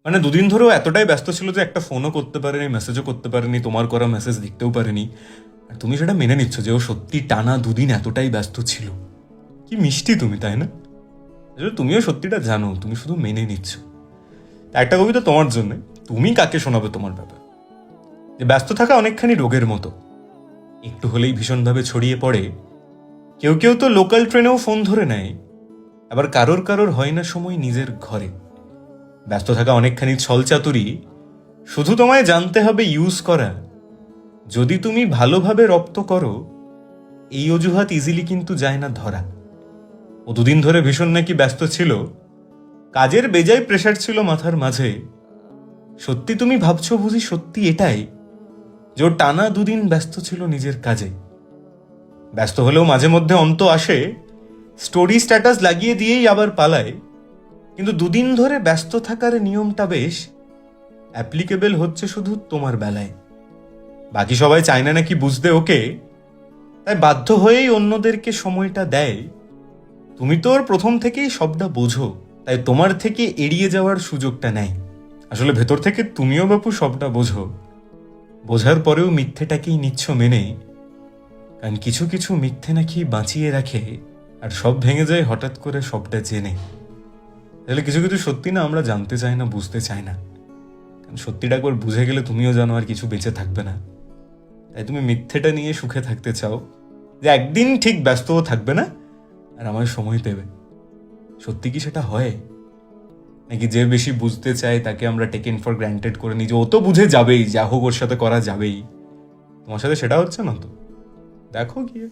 মানে দুদিন ধরেও এতটাই ব্যস্ত ছিল যে একটা ফোনও করতে পারেনি, মেসেজও করতে পারেনি, তোমার করা মেসেজ দেখতেও পারেনি। আর তুমি সেটা মেনে নিচ্ছ যে ও সত্যি টানা দুদিন এতটাই ব্যস্ত ছিল। কি মিষ্টি তুমি, তাই না? আসলে তুমিও সত্যিটা জানো, তুমি শুধু মেনে নিচ্ছ। তা একটা কবিতা তোমার জন্য, তুমি কাকে শোনাবে তোমার ব্যাপার। যে ব্যস্ত থাকা অনেকখানি রোগের মতো, একটু হলেই ভীষণভাবে ছড়িয়ে পড়ে। কেউ কেউ তো লোকাল ট্রেনেও ফোন ধরে নেয়, আবার কারোর কারোর হয় না সময় নিজের ঘরে। ব্যস্ত থাকা অনেকখানি ছলচাতুরি, শুধু তোমায় জানতে হবে ইউজ করা। যদি তুমি ভালোভাবে রপ্ত করো, এই অজুহাত ইজিলি কিন্তু যায় না ধরা। ও দুদিন ধরে ভীষণ নাকি ব্যস্ত ছিল, কাজের বেজায় প্রেশার ছিল মাথার মাঝে। সত্যি তুমি ভাবছো বুঝি সত্যি এটাই, যে ও টানা দুদিন ব্যস্ত ছিল নিজের কাজে। ব্যস্ত হলেও মাঝে মধ্যে অন্ত আসে, স্টোরি স্ট্যাটাস লাগিয়ে দিয়েই আবার পালায়। কিন্তু দুদিন ধরে ব্যস্ত থাকার নিয়মটা বেশ অ্যাপ্লিকেবল হচ্ছে শুধু তোমার বেলায়। বাকি সবাই চায় না নাকি বুঝতে ওকে, তাই বাধ্য হয়েই অন্যদেরকে সময়টা দেয়। তুমি তো ওর প্রথম থেকেই সবটা বোঝো, তাই তোমার থেকে এড়িয়ে যাওয়ার সুযোগটা নেয়। আসলে ভেতর থেকে তুমিও বাপু সবটা বোঝো, বোঝার পরেও মিথ্যেটাকেই নিচ্ছ মেনে। কারণ কিছু কিছু মিথ্যে নাকি বাঁচিয়ে রাখে, আর সব ভেঙে যায় হঠাৎ করে সবটা জেনে। তাহলে কিছু কিছু সত্যি না আমরা জানতে চাই না, বুঝতে চাই না। কারণ সত্যিটা একবার বুঝে গেলে তুমিও জানো আর কিছু বেঁচে থাকবে না। তাই তুমি মিথ্যেটা নিয়ে সুখে থাকতে চাও, যে একদিন ঠিক ব্যস্তও থাকবে না আর আমার সময় দেবে। সত্যি কি সেটা হয়? নাকি যে বেশি বুঝতে চায় তাকে আমরা টেকেন ফর গ্র্যান্টেড করে নিই, যে ও তো বুঝে যাবেই, যা হোক ওর সাথে করা যাবেই। তোমার সাথে সেটা হচ্ছে না তো, দেখো গিয়ে।